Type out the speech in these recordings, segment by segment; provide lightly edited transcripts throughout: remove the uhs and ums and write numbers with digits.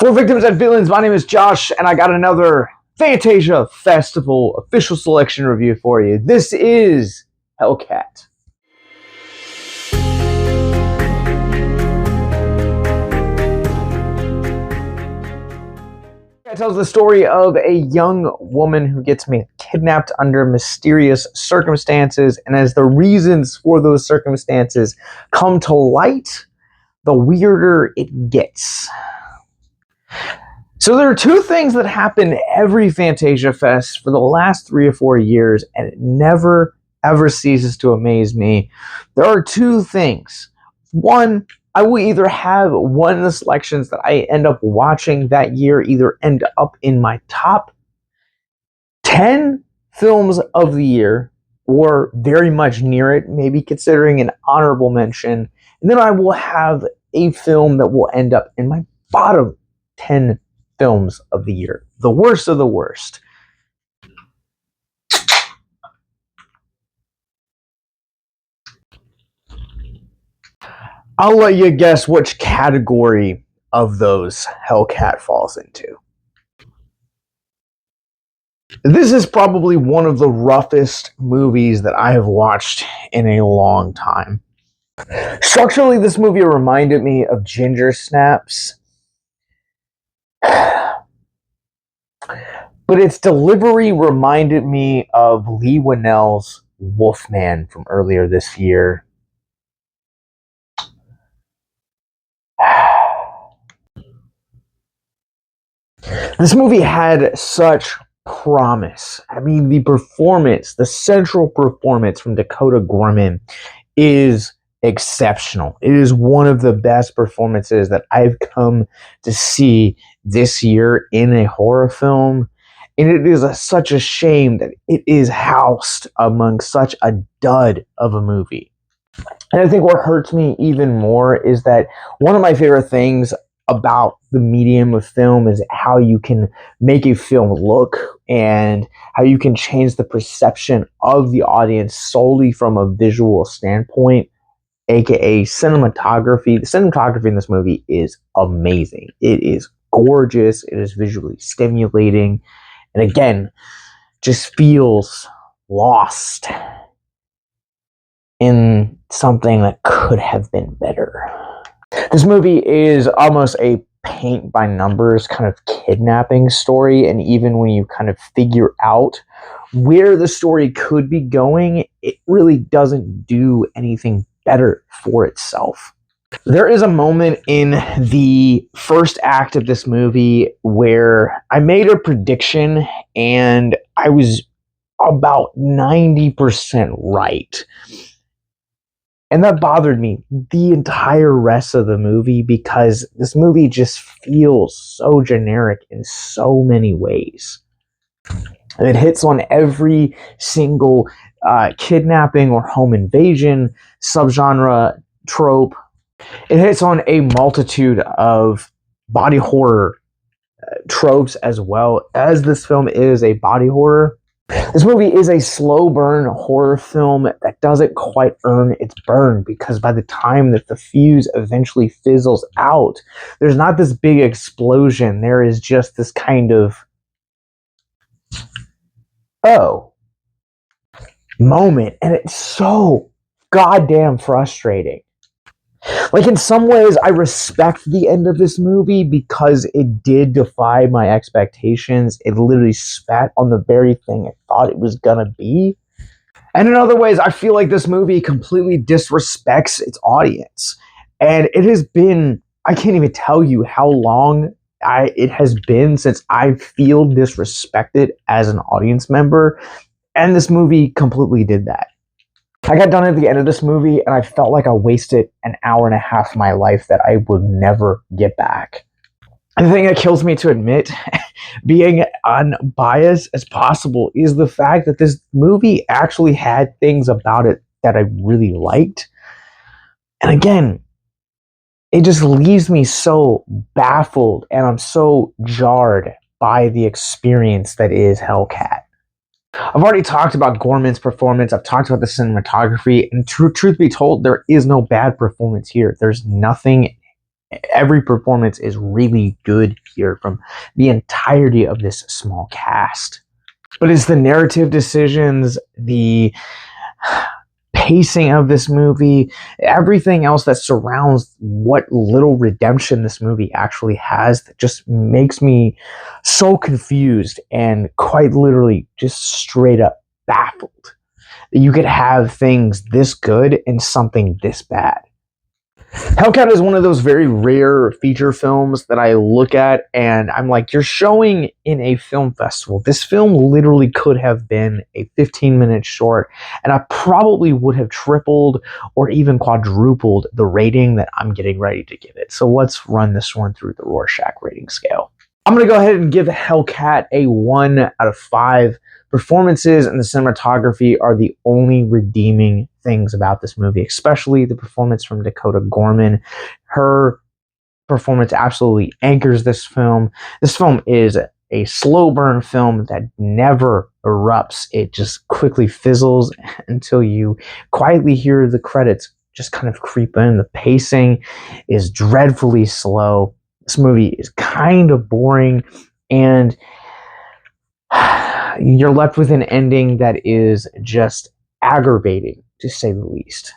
For Victims and Villains, my name is Josh, and I got another Fantasia Festival official selection review for you. This is Hellcat. It tells the story of a young woman who gets kidnapped under mysterious circumstances, and as the reasons for those circumstances come to light, the weirder it gets. So there are two things that happen every Fantasia Fest for the last 3 or 4 years, and it never, ever ceases to amaze me. There are two things. One, I will either have one of the selections that I end up watching that year either end up in my top 10 films of the year, or very much near it, maybe considering an honorable mention. And then I will have a film that will end up in my bottom 10 films of the year. The worst of the worst. I'll let you guess which category of those Hellcat falls into. This is probably one of the roughest movies that I have watched in a long time. Structurally, this movie reminded me of Ginger Snaps, but its delivery reminded me of Lee Winnell's Wolfman from earlier this year. This movie had such promise. I mean, the performance, the central performance from Dakota Gorman is exceptional. It is one of the best performances that I've come to see this year in a horror film. And it is such a shame that it is housed among such a dud of a movie. And I think what hurts me even more is that one of my favorite things about the medium of film is how you can make a film look and how you can change the perception of the audience solely from a visual standpoint, aka cinematography. The cinematography in this movie is amazing. It is gorgeous. It is visually stimulating. And again, just feels lost in something that could have been better. This movie is almost a paint by numbers kind of kidnapping story, and even when you kind of figure out where the story could be going, it really doesn't do anything better for itself. There is a moment in the first act of this movie where I made a prediction and I was about 90% right. And that bothered me the entire rest of the movie because this movie just feels so generic in so many ways. And it hits on every single kidnapping or home invasion subgenre trope. It hits on a multitude of body horror tropes as well, as this film is a body horror. This movie is a slow burn horror film that doesn't quite earn its burn because by the time that the fuse eventually fizzles out, there's not this big explosion. There is just this kind of moment, and it's so goddamn frustrating. Like, in some ways, I respect the end of this movie because it did defy my expectations. It literally spat on the very thing I thought it was gonna be. And in other ways, I feel like this movie completely disrespects its audience. And it has been, I can't even tell you how long it has been since I feel disrespected as an audience member. And this movie completely did that. I got done at the end of this movie and I felt like I wasted an hour and a half of my life that I would never get back. And the thing that kills me to admit, being unbiased as possible, is the fact that this movie actually had things about it that I really liked. And again, it just leaves me so baffled and I'm so jarred by the experience that is Hellcat. I've already talked about Gorman's performance. I've talked about the cinematography. And truth be told, there is no bad performance here. There's nothing Every performance is really good here from the entirety of this small cast. But it's the narrative decisions, the pacing of this movie, everything else that surrounds what little redemption this movie actually has that just makes me so confused and quite literally just straight up baffled that you could have things this good and something this bad. Hellcat is one of those very rare feature films that I look at and I'm like, you're showing in a film festival. This film literally could have been a 15-minute short, and I probably would have tripled or even quadrupled the rating that I'm getting ready to give it. So let's run this one through the Rorschach rating scale. I'm going to go ahead and give Hellcat a 1 out of 5. Performances and the cinematography are the only redeeming things about this movie, especially the performance from Dakota Gorman. Her performance absolutely anchors this film. This film is a slow burn film that never erupts. It just quickly fizzles until you quietly hear the credits just kind of creep in. The pacing is dreadfully slow. This movie is kind of boring, and you're left with an ending that is just aggravating, to say the least.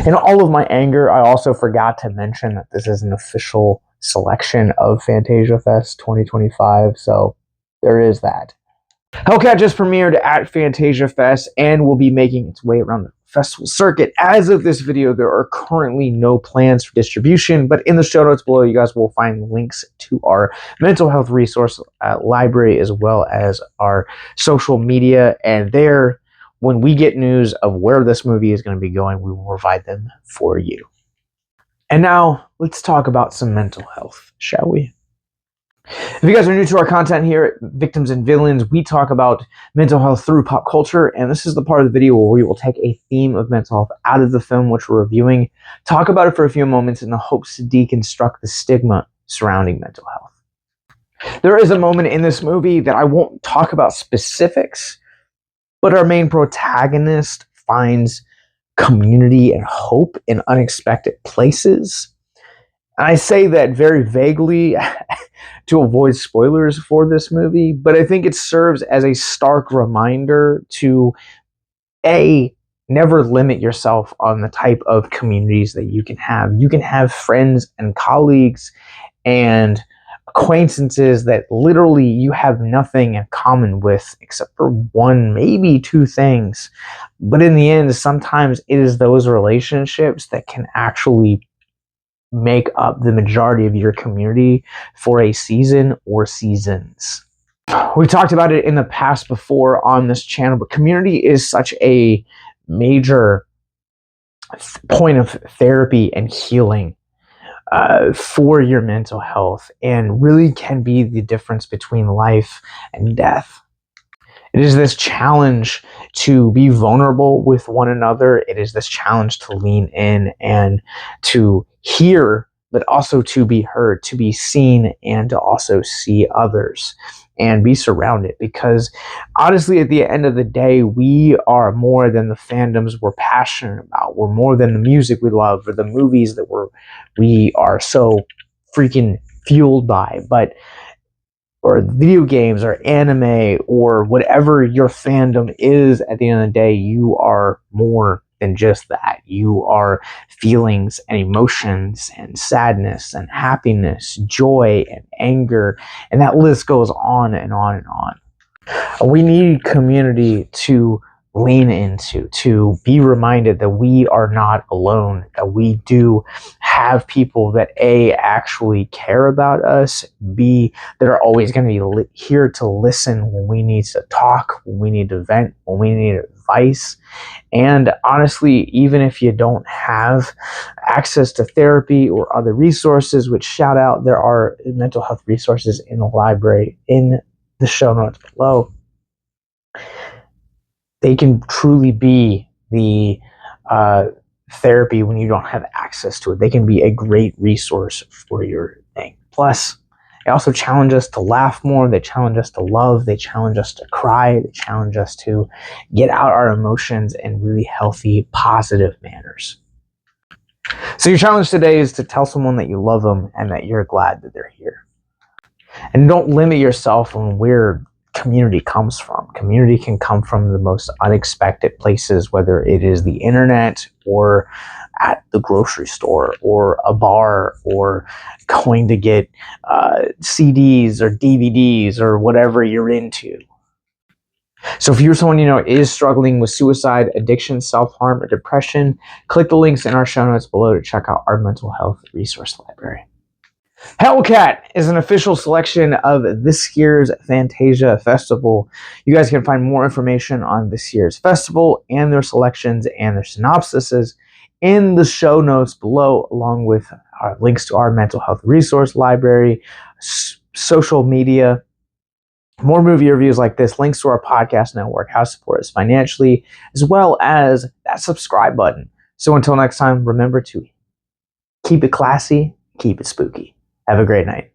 In all of my anger, I also forgot to mention that this is an official selection of Fantasia Fest 2025, so there is that. Hellcat just premiered at Fantasia Fest and will be making its way around the festival circuit. As of this video, there are currently no plans for distribution, but in the show notes below, you guys will find links to our mental health resource library as well as our social media. And there, when we get news of where this movie is going to be going, we will provide them for you. And now, let's talk about some mental health, shall we? If you guys are new to our content here at Victims and Villains, we talk about mental health through pop culture, and this is the part of the video where we will take a theme of mental health out of the film which we're reviewing, talk about it for a few moments in the hopes to deconstruct the stigma surrounding mental health. There is a moment in this movie that I won't talk about specifics, but our main protagonist finds community and hope in unexpected places. And I say that very vaguely to avoid spoilers for this movie, but I think it serves as a stark reminder to never limit yourself on the type of communities that you can have. You can have friends and colleagues and acquaintances that literally you have nothing in common with except for one, maybe two things. But in the end, sometimes it is those relationships that can actually make up the majority of your community for a season or seasons. We talked about it in the past before on this channel, but community is such a major point of therapy and healing for your mental health, and really can be the difference between life and death. It is this challenge to be vulnerable with one another. It is this challenge to lean in and to hear, but also to be heard, to be seen, and to also see others and be surrounded. Because honestly, at the end of the day, we are more than the fandoms we're passionate about. We're more than the music we love or the movies that we are so freaking fueled by. Or video games or anime or whatever your fandom is, at the end of the day, you are more than just that. You are feelings and emotions and sadness and happiness, joy and anger, and that list goes on and on and on. We need community to lean into, to be reminded that we are not alone, that we do have people that actually care about us, B, that are always going to be here to listen when we need to talk, when we need to vent, when we need advice. And honestly, even if you don't have access to therapy or other resources, which shout out, there are mental health resources in the library in the show notes below. They can truly be the therapy when you don't have access to it. They can be a great resource for your thing. Plus, they also challenge us to laugh more. They challenge us to love. They challenge us to cry. They challenge us to get out our emotions in really healthy, positive manners. So your challenge today is to tell someone that you love them and that you're glad that they're here. And don't limit yourself on where community comes from. Community can come from the most unexpected places, whether it is the internet or at the grocery store or a bar or going to get CDs or DVDs or whatever you're into. So if you're someone you know is struggling with suicide, addiction, self-harm, or depression, click the links in our show notes below to check out our mental health resource library. Hellcat is an official selection of this year's Fantasia Festival. You guys can find more information on this year's festival and their selections and their synopsises in the show notes below, along with our links to our mental health resource library, social media, more movie reviews like this, links to our podcast network, how to support us financially, as well as that subscribe button. So until next time, remember to keep it classy, keep it spooky. Have a great night.